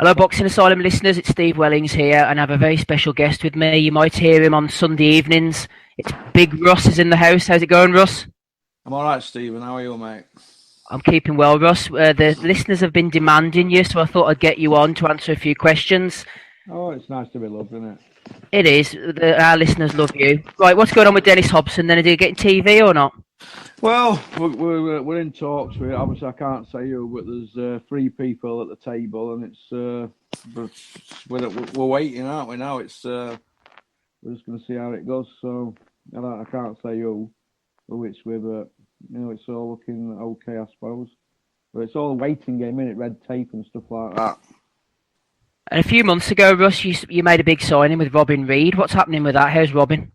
Hello, Boxing Asylum listeners. It's Steve Wellings here, and I have a very special guest with me. You might hear him on Sunday evenings. It's Big Russ is in the house. How's it going, Russ? I'm all right, Stephen. How are you, mate? I'm keeping well, Russ. The listeners have been demanding you, so I thought I'd get you on to answer a few questions. Oh, it's nice to be loved, isn't it? It is. Our listeners love you. Right, what's going on with Dennis Hobson? Then, are you getting TV or not? Well, we're in talks with it. Obviously, I can't say who, but there's three people at the table, and but we're waiting, aren't we? Now we're just going to see how it goes. So I can't say who it's with, but it's all looking okay, I suppose. But it's all a waiting game, isn't it? Red tape and stuff like that. And a few months ago, Russ, you made a big signing with Reid. What's happening with that? How's Robin?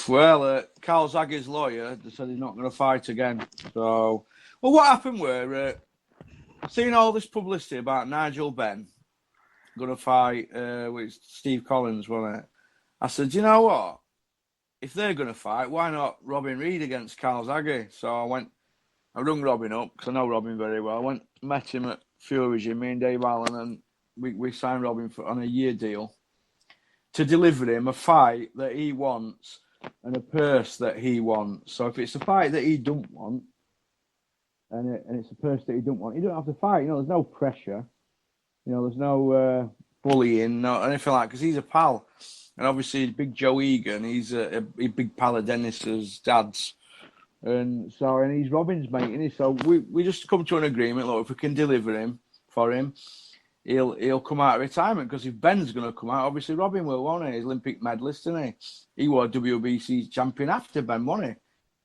Well, Carl Zaggy's lawyer said he's not going to fight again. So, well, what happened were seeing all this publicity about Nigel Benn going to fight with Steve Collins, wasn't it? I said, you know what? If they're going to fight, why not Reid against Carl Zaggy? So I rung Robin up because I know Robin very well. I went, met him at Fury Gym, me and Dave Allen, and we signed Robin on a year deal to deliver him a fight that he wants and a purse that he wants. So if it's a fight that he don't want, and it's a purse that he don't want, he don't have to fight. There's no pressure. There's no bullying, no anything like. Because he's a pal, and obviously big Joe Egan, he's a big pal of Dennis's dad's, and he's Robin's mate, isn't he? So we just come to an agreement. Look, if we can deliver him for him, he'll come out of retirement, because if Ben's going to come out, obviously Robin will, won't he? He's Olympic medalist, isn't he? He was WBC champion after Ben, wasn't he?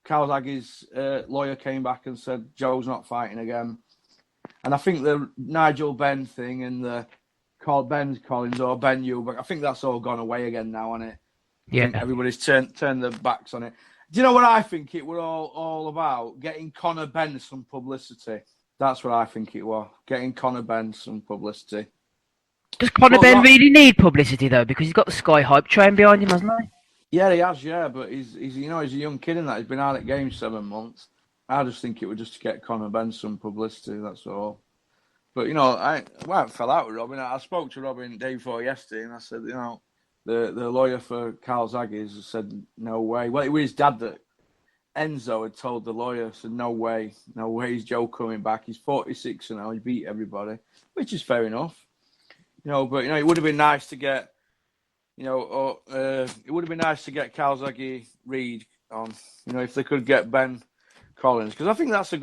Kawasaki lawyer came back and said Joe's not fighting again. And I think the Nigel Benn thing and the Ben Collins or Ben Eubank, I think that's all gone away again now, hasn't it? Yeah. I think everybody's turned their backs on it. Do you know what I think it were all about? Getting Conor Benn some publicity. That's what I think it was. Getting Conor Benn some publicity. Does Conor Benn really need publicity, though? Because he's got the Sky hype train behind him, hasn't he? Yeah, he has, yeah. But he's he's a young kid in that. He's been out at games 7 months. I just think it was just to get Conor Benn some publicity, that's all. But, I fell out with Robin. I spoke to Robin the day before yesterday, and I said, the lawyer for Carl Zaggy said, no way. Well, it was his dad that Enzo had told the lawyer, said, no way is Joe coming back. He's 46 now, he beat everybody, which is fair enough. But it would have been nice to get, it would have been nice to get Carl Zaggy Reid on, if they could get Ben Collins, because I think that's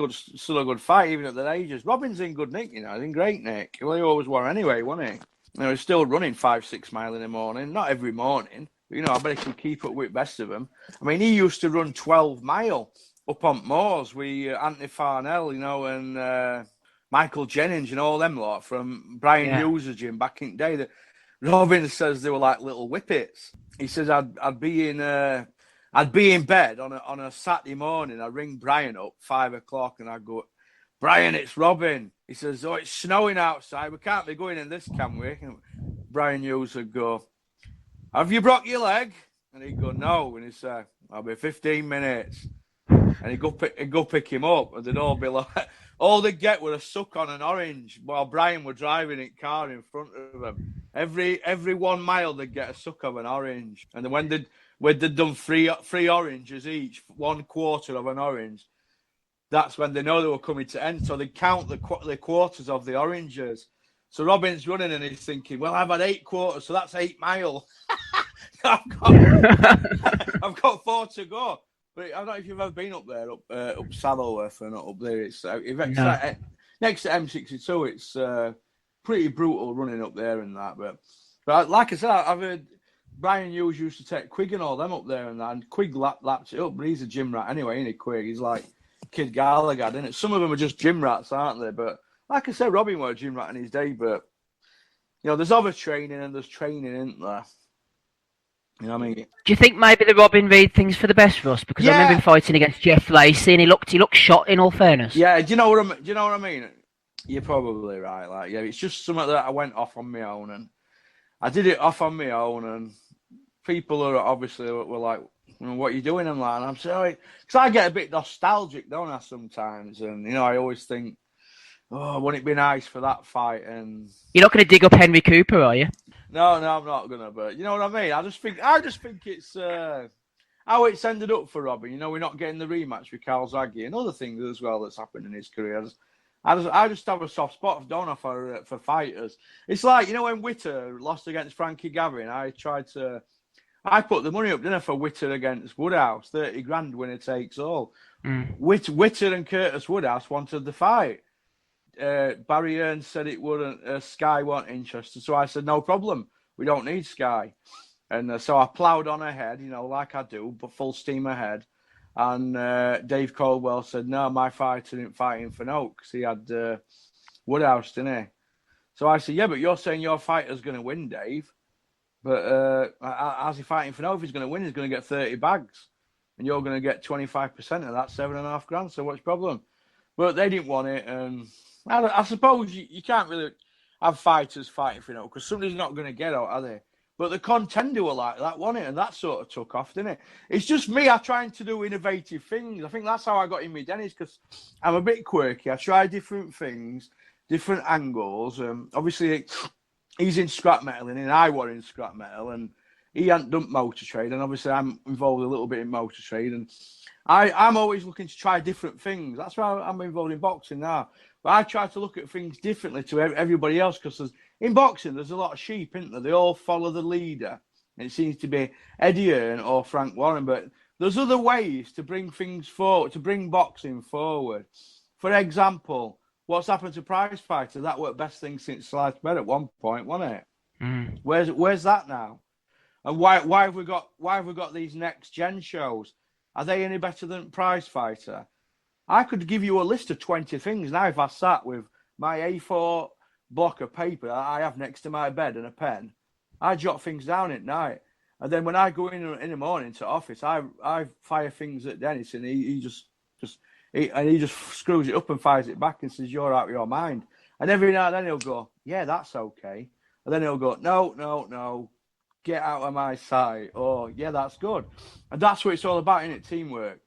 still a good fight, even at their ages. Robin's in good nick, he's in great nick. Well, he always were anyway, wasn't he? He's still running 5-6 mile in the morning, not every morning. But, I bet he can keep up with the best of them. I mean, he used to run 12 mile up on moors with Anthony Farnell, and Michael Jennings, all them lot from Brian Hughes' gym back in the day. That Robin says they were like little whippets. He says I'd be in bed on a Saturday morning. I ring Brian up 5 o'clock and I go, Brian, it's Robin. He says, oh, it's snowing outside. We can't be going in this, can we? And Brian Hughes would go, have you broke your leg? And he'd go, no. And he'd say, I'll be 15 minutes. And he'd go pick him up. And they'd all be like, all they'd get were a suck on an orange while Brian were driving in car in front of them. Every 1 mile, they'd get a suck of an orange. And then when they'd done three oranges each, 1/4 of an orange, that's when they know they were coming to end. So they count the quarters of the oranges. So Robin's running and he's thinking, well, I've had 8 quarters, so that's 8 mile. I've got 4 to go. But I don't know if you've ever been up there, up Saddleworth and up there. It's next to M62. It's pretty brutal running up there and that. But like I said, I've heard Brian Hughes used to take Quigg and all them up there and that. And Quigg lapped it up, but he's a gym rat anyway, isn't he, Quigg? He's like Kid Gallagher, isn't it? Some of them are just gym rats, aren't they? But like I said, Robin was a gym rat in his day. But, there's other training and there's training, isn't there? You know what I mean? Do you think maybe the Robin Reid thing's for the best, Russ? Because I remember him fighting against Jeff Lacey, and he looked shot. In all fairness, yeah. Do you know what I mean? You're probably right. Like, yeah, it's just something that I went off on my own, and I did it off on my own, and people are obviously were like, "What are you doing?" I'm like, I'm sorry, because I get a bit nostalgic, don't I? Sometimes, and I always think, Oh, wouldn't it be nice for that fight? And You're not going to dig up Henry Cooper, are you? no, I'm not gonna. But you know what I mean. I just think it's how it's ended up for Robin. You know, we're not getting the rematch with Calzaghe and other things as well that's happened in his career. I just have a soft spot, don't I, for fighters. It's like, you know, when Witter lost against Frankie Gavin, I put the money up, didn't I, for Witter against Woodhouse, 30 grand winner takes all. Witter and Curtis Woodhouse wanted the fight. Barry Hearn said it wouldn't. Sky weren't interested, so I said no problem. We don't need Sky, and so I ploughed on ahead, you know, like I do, but full steam ahead. And Dave Caldwell said, "No, my fighter didn't fight him for no, because he had Woodhouse, didn't he?" So I said, "Yeah, but you're saying your fighter's going to win, Dave. But how's he fighting for no? If he's going to win, he's going to get 30 bags, and you're going to get 25% of that, 7.5 grand. So what's the problem?" But they didn't want it, and I suppose you can't really have fighters fighting for no, because somebody's not going to get out, are they? But the contender were like that, wasn't it? And that sort of took off, didn't it? It's just me. I'm trying to do innovative things. I think that's how I got in with Dennis, because I'm a bit quirky. I try different things, different angles. Obviously, he's in scrap metal, and I were in scrap metal, and he hadn't done motor trade. And obviously, I'm involved a little bit in motor trade. And I'm always looking to try different things. That's why I'm involved in boxing now. But I try to look at things differently to everybody else, because in boxing, there's a lot of sheep, isn't there? They all follow the leader. And it seems to be Eddie Hearn or Frank Warren. But there's other ways to bring things forward, to bring boxing forward. For example, what's happened to prize fighter? That were the best thing since sliced bread at one point, wasn't it? Where's that now? And why have we got these next gen shows? Are they any better than prize fighter? I could give you a list of 20 things now if I sat with my A4 block of paper I have next to my bed and a pen. I jot things down at night, and then when I go in the morning to office, I fire things at Dennis, and he just screws it up and fires it back and says, "You're out of your mind." And every now and then he'll go, "Yeah, that's okay," and then he'll go, "No, get out of my sight." Oh, yeah, that's good. And that's what it's all about, isn't it? Teamwork.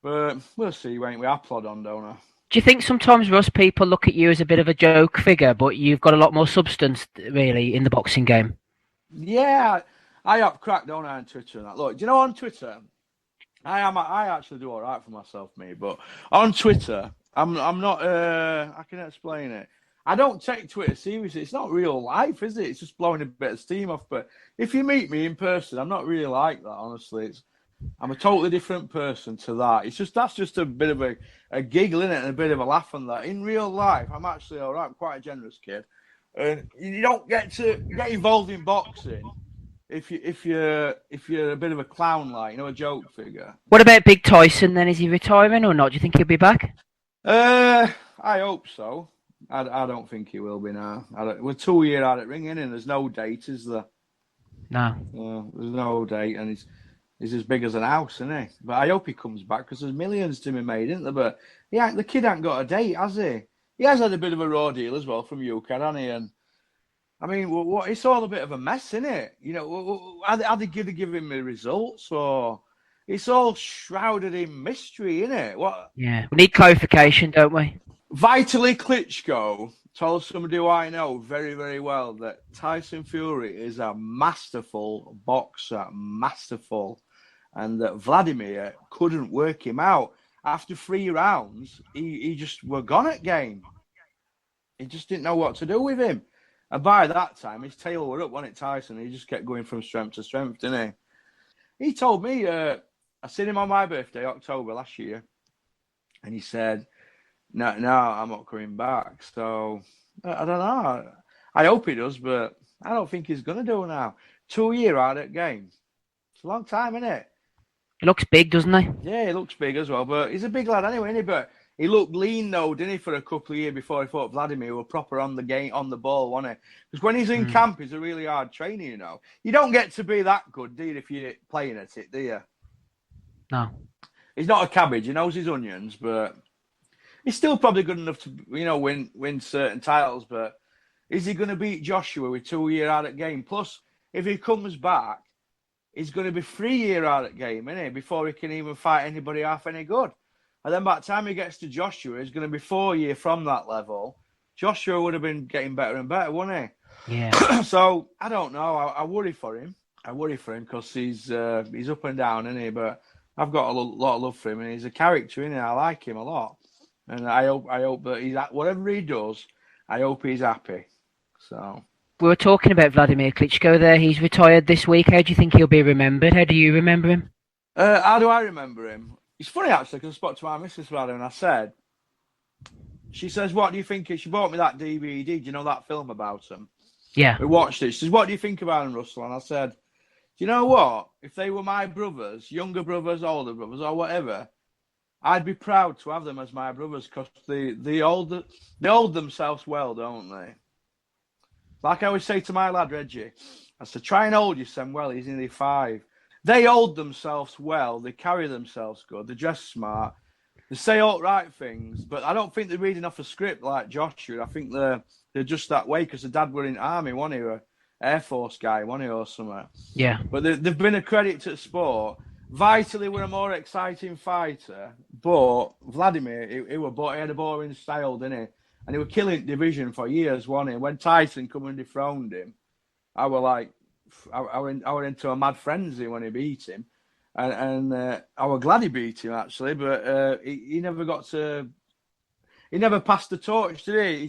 But we'll see, won't we? I plod on, don't I? Do you think sometimes, Russ, people look at you as a bit of a joke figure, but you've got a lot more substance, really, in the boxing game? Yeah, I have cracked, don't I, on Twitter and that. Look, do you know on Twitter, I actually do all right for myself, me. But on Twitter, I'm not. I can explain it. I don't take Twitter seriously. It's not real life, is it? It's just blowing a bit of steam off. But if you meet me in person, I'm not really like that, honestly. I'm a totally different person to that. That's just a bit of a giggle in it and a bit of a laugh on that. In real life, I'm actually all right. I'm quite a generous kid, and you don't get to get involved in boxing if you're a bit of a clown, like, you know, a joke figure. What about Big Tyson then? Is he retiring or not? Do you think he'll be back? I hope so. I don't think he will be now. We're 2 years out at ringing, and there's no date, is there? No. There's no date, and he's as big as an house, isn't he? But I hope he comes back, because there's millions to be made, isn't there? But yeah, the kid ain't got a date, has he? He has had a bit of a raw deal as well from UK, hasn't he? And I mean, it's all a bit of a mess, isn't it? You know, are they going to give him the results, or it's all shrouded in mystery, isn't it? What? Yeah, we need clarification, don't we? Vitally Klitschko told somebody who I know very, very well that Tyson Fury is a masterful boxer, and that Vladimir couldn't work him out. After 3 rounds, he just were gone at game. He just didn't know what to do with him. And by that time, his tail were up, wasn't it, Tyson? He just kept going from strength to strength, didn't he? He told me, I seen him on my birthday, October last year, and he said, no, I'm not coming back. So, I don't know. I hope he does, but I don't think he's going to do now. 2 years out at game. It's a long time, isn't it? He looks big, doesn't he? Yeah, he looks big as well, but he's a big lad anyway, isn't he? But he looked lean, though, didn't he, for a couple of years before he fought Vladimir, who were proper on the game, on the ball, wasn't he? Because when he's in camp, he's a really hard trainer, you know. You don't get to be that good, do you, if you're playing at it, do you? No. He's not a cabbage. He knows his onions, but he's still probably good enough to, you know, win certain titles. But is he going to beat Joshua with 2 years out at game? Plus, if he comes back, he's going to be 3 years out at game, isn't he? Before he can even fight anybody half any good. And then by the time he gets to Joshua, he's going to be 4 years from that level. Joshua would have been getting better and better, wouldn't he? Yeah. So I don't know. I worry for him. I worry for him because he's up and down, isn't he? But I've got a lot of love for him, and he's a character, isn't he? I like him a lot, and I hope that he's whatever he does, I hope he's happy. So we were talking about Vladimir Klitschko there. He's retired this week. How do you think he'll be remembered? How do you remember him? How do I remember him? It's funny actually because I spoke to my missus about him, and I said, she says, "What do you think?" She bought me that DVD. Do you know that film about him? Yeah. We watched it. She says, "What do you think about him, Russell?" And I said, "Do you know what? If they were my brothers, younger brothers, older brothers, or whatever, I'd be proud to have them as my brothers because they hold themselves well, don't they? Like I always say to my lad Reggie, I said, try and hold your son well. He's nearly 5. They hold themselves well. They carry themselves good. They dress smart. They say all right things, but I don't think they're reading off a script like Joshua. I think they're just that way because the dad were in army, wasn't he? Or Air Force guy, wasn't he, or something? Yeah. But they've been a credit to the sport. Vitally were a more exciting fighter, but Vladimir, he had a boring style, didn't he? And he was killing division for years, wasn't he? When Tyson come and dethroned him, I were into a mad frenzy when he beat him. And I was glad he beat him actually, but he never passed the torch, did he?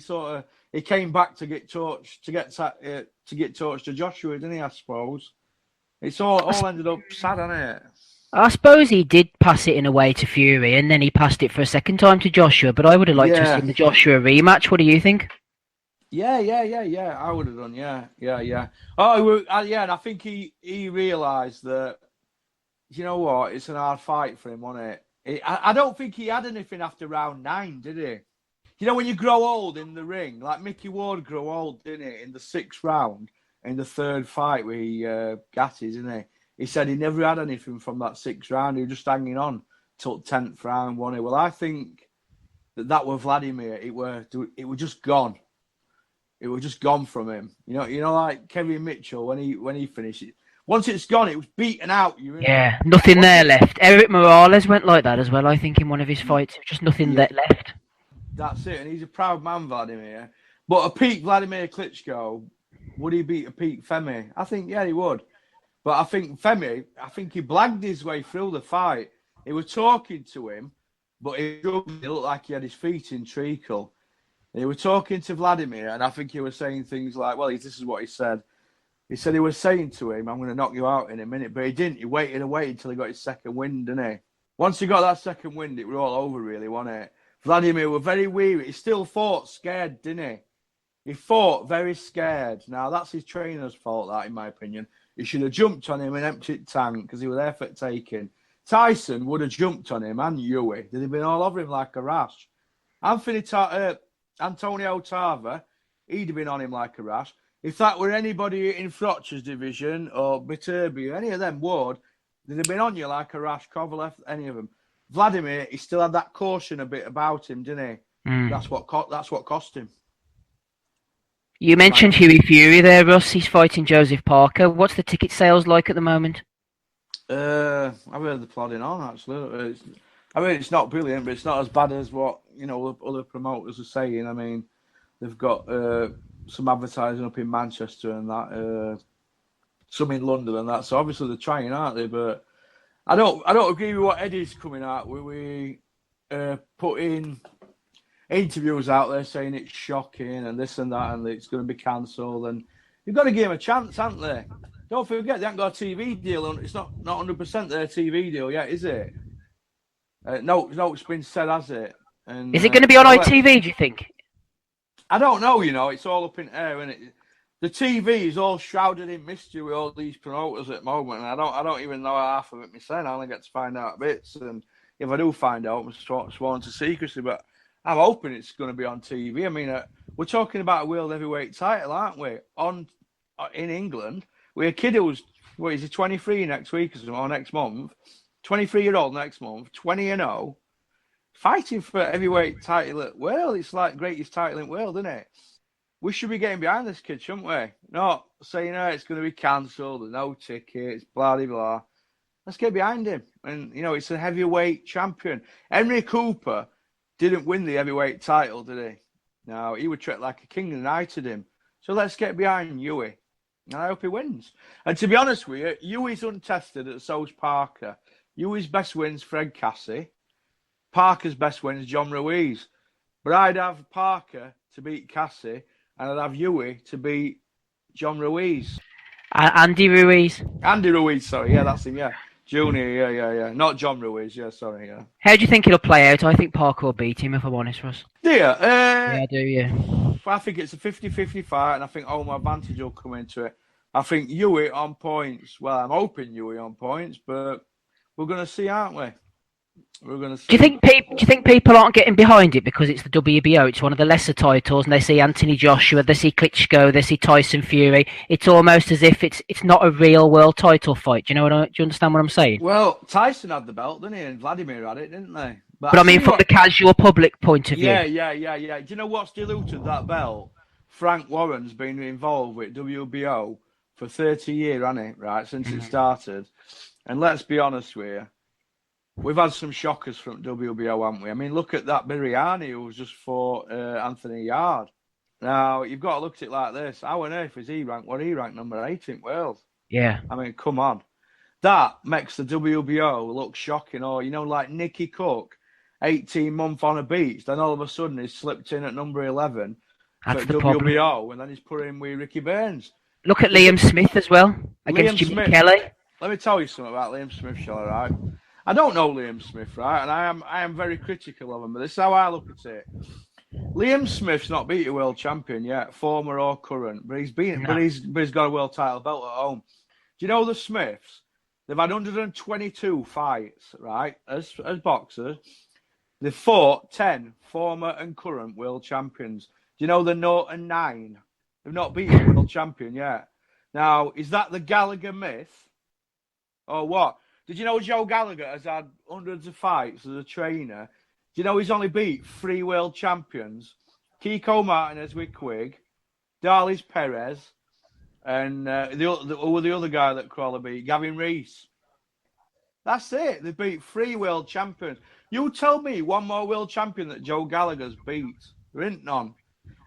He came back to get torch to Joshua, didn't he? I suppose it's all ended up sad, hasn't it? I suppose he did pass it in a way to Fury, and then he passed it for a second time to Joshua. But I would have liked to have seen the Joshua rematch. What do you think? Yeah. I would have done. Yeah. Oh, yeah. And I think he realised that. You know what? It's an hard fight for him, wasn't it? I don't think he had anything after round 9, did he? You know, when you grow old in the ring, like Mickey Ward grew old, didn't he? In the 6th round, in the 3rd fight with Gattis, didn't he? He said he never had anything from that 6th round. He was just hanging on till 10th round, wasn't he? Well, I think that was Vladimir. It was just gone. It was just gone from him. You know, like Kevin Mitchell when he finished it. Once it's gone, it was beaten out. Yeah, nothing there left. Eric Morales went like that as well, I think, in one of his fights. Just nothing left. That's it. And he's a proud man, Vladimir. But a peak Vladimir Klitschko, would he beat a peak Femi? I think, yeah, he would. But I think Femi, he blagged his way through the fight. He was talking to him, but he looked like he had his feet in treacle. He was talking to Vladimir, and I think he was saying things like, well, this is what he said. He said he was saying to him, I'm going to knock you out in a minute. But he didn't. He waited and waited until he got his second wind, didn't he? Once he got that second wind, it was all over, really, wasn't it? Vladimir was very weary. He still fought scared, didn't he? He fought very scared. Now, that's his trainer's fault, that, in my opinion. He should have jumped on him and emptied tank because he was there for the taking. Tyson would have jumped on him and Hughie. They'd have been all over him like a rash. Antonio Tava, he'd have been on him like a rash. If that were anybody in Frotcher's division or Viterbi, any of them would, they'd have been on you like a rash. Kovalev, any of them. Vladimir, he still had that caution a bit about him, didn't he? That's what cost him. You mentioned Hughie Fury there, Russ. He's fighting Joseph Parker. What's the ticket sales like at the moment? I've heard the plodding on, actually. It's not brilliant, but it's not as bad as what, other promoters are saying. I mean, they've got some advertising up in Manchester and that, some in London and that. So obviously they're trying, aren't they? But I don't agree with what Eddie's coming out with. We putting interviews out there saying it's shocking and this and that and it's going to be cancelled. And you've got to give him a chance, haven't they? Don't forget they haven't got a TV deal. It's not 100% their TV deal yet, is it? No, it's been said, has it? And, is it going to be on ITV, do you think? I don't know, it's all up in air, isn't it? The TV is all shrouded in mystery with all these promoters at the moment, and I don't even know half of it myself. I only get to find out bits, and if I do find out, I'm sworn to secrecy, but I'm hoping it's going to be on TV. I mean, we're talking about a world heavyweight title, aren't we? In England, with a kid who's, what is he, 23 next week or next month, 23-year-old next month, 20-0. Fighting for heavyweight title at world, it's like greatest title in the world, isn't it? We should be getting behind this kid, shouldn't we? Not saying it's going to be cancelled, no tickets, blah blah blah. Let's get behind him. And, you know, it's a heavyweight champion. Henry Cooper didn't win the heavyweight title, did he? No, he would treat like a king and knighted him. So let's get behind Hughie. And I hope he wins. And to be honest with you, Hughie's untested, and so's Parker. Hughie's best win's Fred Cassie. Parker's best win is John Ruiz. But I'd have Parker to beat Cassie, and I'd have Hughie to beat John Ruiz. Andy Ruiz. Andy Ruiz, sorry. Yeah, that's him, yeah. Junior, yeah. Not John Ruiz, yeah, sorry, yeah. How do you think it'll play out? I think Parker will beat him, if I'm honest, Russ. Do you? Yeah, I do, yeah. I think it's a 50-50 fight, and I think home advantage will come into it. I think Hughie on points. Well, I'm hoping Hughie on points, but we're going to see, aren't we? We're going to see. Do you think people aren't getting behind it because it's the WBO? It's one of the lesser titles, and they see Anthony Joshua, they see Klitschko, they see Tyson Fury. It's almost as if it's not a real world title fight. Do you understand what I'm saying? Well, Tyson had the belt, didn't he? And Vladimir had it, didn't they? But I mean, from the casual public point of view. Yeah. Do you know what's diluted that belt? Frank Warren's been involved with WBO for 30 years, hasn't he? Right, since it started. And let's be honest with you, we've had some shockers from WBO, haven't we? I mean, look at that Biryani who was just for Anthony Yard. Now, you've got to look at it like this. How on earth is he ranked? What he ranked? Number 8 in world. Yeah. I mean, come on. That makes the WBO look shocking. Or, you know, like Nicky Cook, 18 months on a beach, then all of a sudden he's slipped in at number 11 That's for the WBO, problem. and then he's put in with Ricky Burns. Look at Liam Smith as well, against Jimmy Kelly. Let me tell you something about Liam Smith, shall I, right? I don't know Liam Smith, right? And I am very critical of him, but this is how I look at it. Liam Smith's not beat a world champion yet, former or current, but he's got a world title belt at home. Do you know the Smiths? They've had 122 fights, right, as boxers. They've fought 10 former and current world champions. Do you know they're 0-9? They've not beaten a world champion yet. Now, is that the Gallagher myth? Or what? Did you know Joe Gallagher has had hundreds of fights as a trainer? Do you know he's only beat 3 world champions? Kiko Martinez with Quigg, Darlis Perez, and the other guy that Crawler beat, Gavin Reese. That's it. They beat 3 world champions. You tell me one more world champion that Joe Gallagher's beat. There ain't none.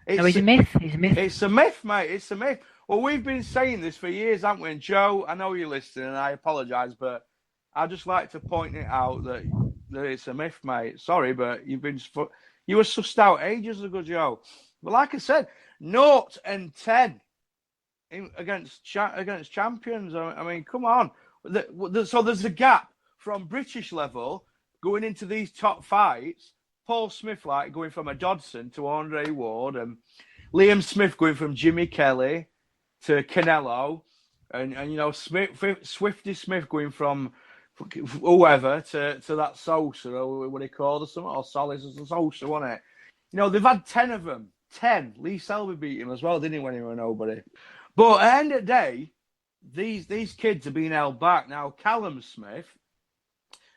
He's a myth. He's a myth. It's a myth, mate. It's a myth. Well, we've been saying this for years, haven't we? And Joe, I know you're listening, and I apologise, but I just like to point it out that it's a myth, mate. Sorry, but you were sussed out ages ago, Joe. But like I said, 0-10 against champions. I mean, come on. So there's a gap from British level going into these top fights. Paul Smith, like, going from a Dodson to Andre Ward, and Liam Smith going from Jimmy Kelly to Canelo, and you know, Swifty Smith going from whoever to that Sosa, or what he called or something, or Solis or Sosa, wasn't it? You know, they've had 10 of them. 10. Lee Selby beat him as well, didn't he, when he was nobody? But at the end of the day, these kids are being held back. Now, Callum Smith,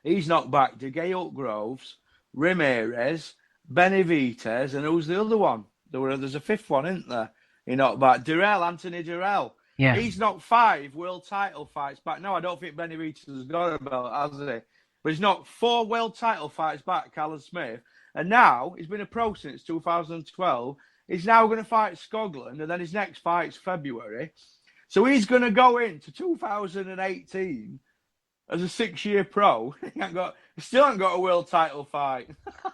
he's knocked back DeGay Groves, Ramirez, Benavidez, and who's the other one? There's a 5th one, isn't there? He knocked back Anthony Durrell. Yeah. He's knocked 5 world title fights back. No, I don't think Benavidez has got a belt, has he? But he's knocked 4 world title fights back, Callum Smith. And now, he's been a pro since 2012. He's now going to fight Skoglund, and then his next fight's February. So he's going to go into 2018 as a 6-year pro. He still hasn't got a world title fight.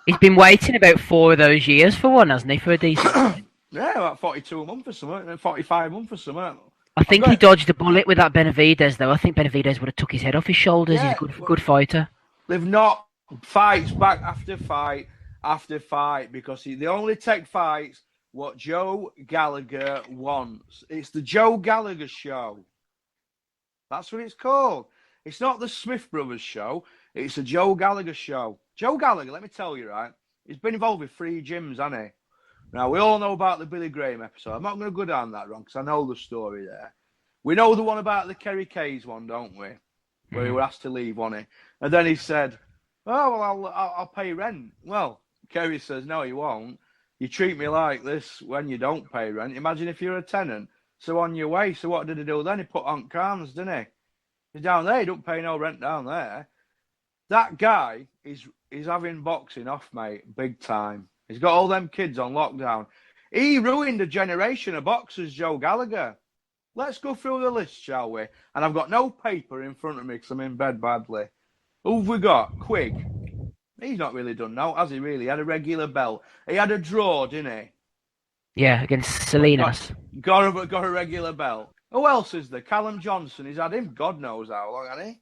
He's been waiting about 4 of those years for one, hasn't he, for a decent... Yeah, about 42 a month or something, and 45 a month or something. I think he dodged a bullet with that Benavidez, though. I think Benavidez would have took his head off his shoulders. Yeah, He's a good fighter. They've not fights back after fight after fight, because they only take fights what Joe Gallagher wants. It's the Joe Gallagher show. That's what it's called. It's not the Smith Brothers show. It's the Joe Gallagher show. Joe Gallagher, let me tell you, right? He's been involved with 3 gyms, hasn't he? Now, we all know about the Billy Graham episode. I'm not going to go down that wrong because I know the story there. We know the one about the Kerry Kays one, don't we? Where he was asked to leave, wasn't he? And then he said, oh, well, I'll pay rent. Well, Kerry says, no, you won't. You treat me like this when you don't pay rent. Imagine if you're a tenant. So on your way. So what did he do then? He put on cans, didn't he? He's down there. He don't pay no rent down there. That guy is having boxing off, mate, big time. He's got all them kids on lockdown. He ruined a generation of boxers, Joe Gallagher. Let's go through the list, shall we? And I've got no paper in front of me because I'm in bed badly. Who've we got? Quigg. He's not really done now, has he really? He had a regular belt. He had a draw, didn't he? Yeah, against Salinas. Got a regular belt. Who else is there? Callum Johnson. He's had him God knows how long, hasn't he?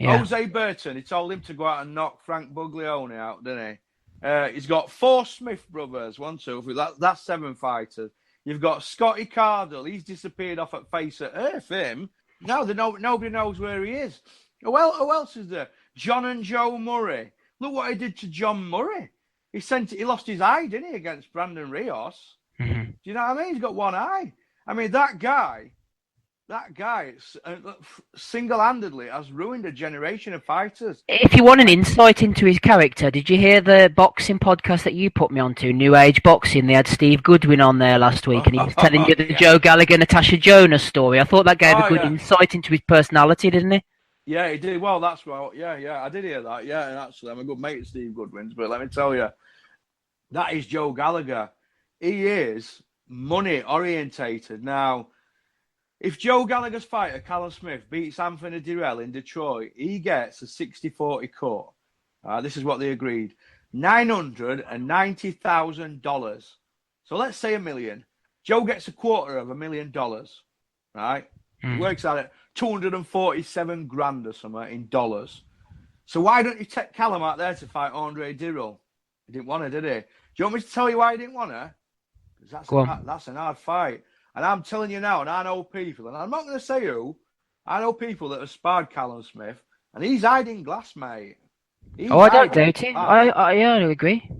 Yeah. Jose Burton. He told him to go out and knock Frank Buglione out, didn't he? He's got 4 Smith brothers. 1, 2, 3. That's 7 fighters. You've got Scotty Cardle. He's disappeared off at Face at Earth, him. Now nobody knows where he is. Who else is there? John and Joe Murray. Look what he did to John Murray. He lost his eye, didn't he, against Brandon Rios? Mm-hmm. Do you know what I mean? He's got 1 eye. I mean, that guy single-handedly has ruined a generation of fighters. If you want an insight into his character, did you hear the boxing podcast that you put me onto, New Age Boxing? They had Steve Goodwin on there last week, and he was telling you the Joe Gallagher, Natasha Jonas story. I thought that gave a good insight into his personality, didn't it? Yeah, he did. Well, that's well. Yeah, I did hear that. Yeah, and actually, I'm a good mate of Steve Goodwin's, but let me tell you, that is Joe Gallagher. He is money orientated. Now, if Joe Gallagher's fighter, Callum Smith, beats Anthony Dirrell in Detroit, he gets a 60-40 cut. This is what they agreed. $990,000. So let's say $1 million. Joe gets $250,000, right? It works out at 247 grand or something in dollars. So why don't you take Callum out there to fight Andre Dirrell? He didn't want to, did he? Do you want me to tell you why he didn't want to? Because that's an hard fight. And I'm telling you now, and I know people, and I'm not going to say who, I know people that have sparred Callum Smith, and he's hiding glass, mate. I don't doubt it. I agree.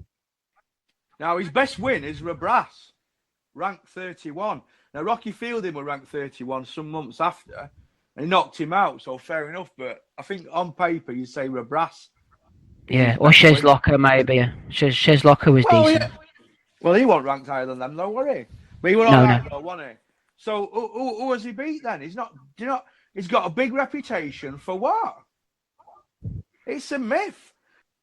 Now, his best win is Rabras, ranked 31. Now, Rocky Fielding were ranked 31 some months after, and he knocked him out, so fair enough. But I think on paper, you say Rabras. Yeah, or Shez Locker, maybe. Shez Locker was decent. Yeah. Well, he wasn't ranked higher than them, though, were he? But he was all right, though, wasn't he? So who has he beat then? He's not. Do you know? He's got a big reputation for what? It's a myth.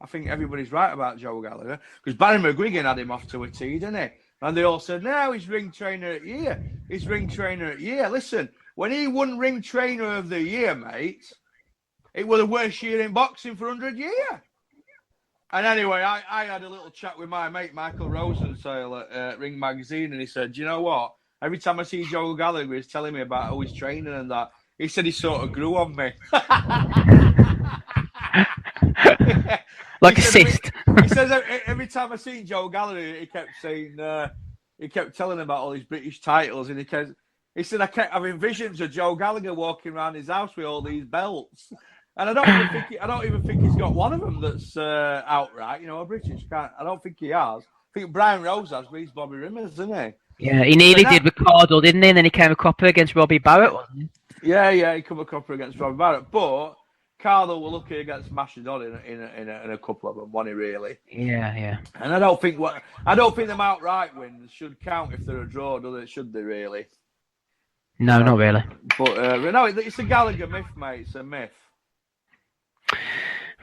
I think everybody's right about Joe Gallagher because Barry McGuigan had him off to a tee, didn't he? And they all said, "No, he's ring trainer at year. He's ring trainer at year." Listen, when he won ring trainer of the year, mate, it was the worst year in boxing for 100 years. And anyway, I had a little chat with my mate Michael Rosenthal at Ring Magazine, and he said, "Do you know what? Every time I see Joe Gallagher, he's telling me about how he's training and that." He said he sort of grew on me. Like a cyst. He says every time I see Joe Gallagher, he kept saying, he kept telling him about all these British titles, and he said I kept having visions of Joe Gallagher walking around his house with all these belts. And I don't even think he's got one of them that's outright. You know, a British can't. I don't think he has. I think Brian Rose has, but he's Bobby Rimmers, isn't he? Yeah, he nearly did with Cardle, didn't he? And then he came a copper against Robbie Barrett, wasn't he? Yeah, he came a copper against Robbie Barrett. But Cardle will look against Machadon in a couple of them, wasn't he? Really? Yeah. And I don't think them outright wins should count if they're a draw, do they? Should they really? No, not really. But no, it's a Gallagher myth, mate. It's a myth.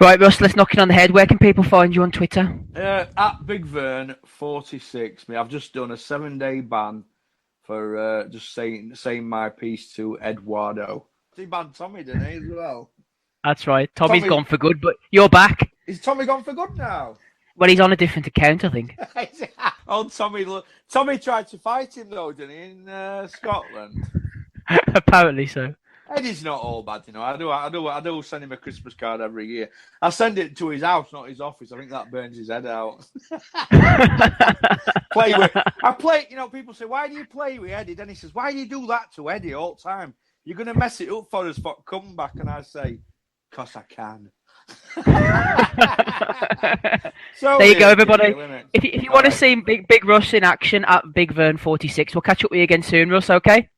Right, Russ, let's knock it on the head. Where can people find you on Twitter? At Big Vern 46. I've just done a 7-day ban for just saying my piece to Eduardo. He banned Tommy, didn't he, as well? That's right. Tommy's gone for good, but you're back. Is Tommy gone for good now? Well, he's on a different account, I think. Tommy tried to fight him, though, didn't he, in Scotland? Apparently so. Eddie's not all bad, you know. I do send him a Christmas card every year. I send it to his house, not his office. I think that burns his head out. You know, people say, "Why do you play with Eddie?" Then he says, "Why do you do that to Eddie all the time? You're going to mess it up for us for comeback." And I say, "'Cause I can." So there you go, everybody. If you want to see Big Russ in action at Big Vern 46, we'll catch up with you again soon, Russ, okay?